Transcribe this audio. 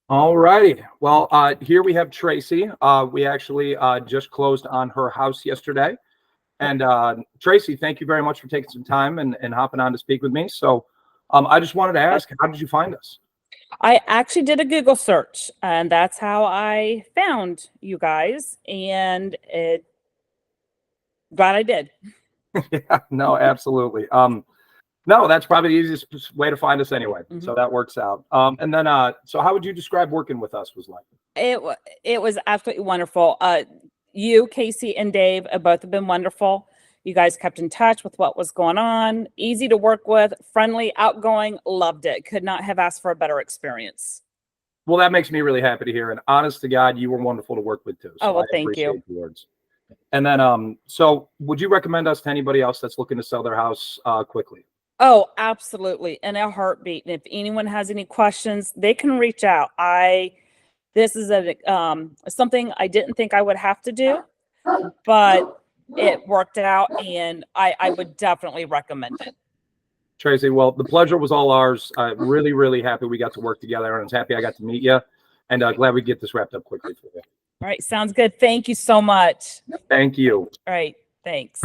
All righty. Well, here we have Tracy. We actually just closed on her house yesterday. And Tracy, thank you very much for taking some time and hopping on to speak with me. So I just wanted to ask, how did you find us? I actually did a Google search, and that's how I found you guys. And glad I did. Yeah, no, absolutely. No, that's probably the easiest way to find us anyway. So that works out. And then, so how would you describe working with us was like? It was absolutely wonderful. You, Casey, and Dave have both been wonderful. You guys kept in touch with what was going on. Easy to work with, friendly, outgoing. Loved it. Could not have asked for a better experience. Well, that makes me really happy to hear. And honest to God, you were wonderful to work with too. So Oh, well, I thank appreciate you. the words. And then, so would you recommend us to anybody else that's looking to sell their house quickly? Oh, absolutely. In a heartbeat. And if anyone has any questions, they can reach out. This is something I didn't think I would have to do, but it worked out, and I would definitely recommend it. Tracy, well, the pleasure was all ours. Really, really happy we got to work together, and I was happy I got to meet you, and glad we get this wrapped up quickly for you. All right. Sounds good. Thank you so much. Thank you. All right. Thanks.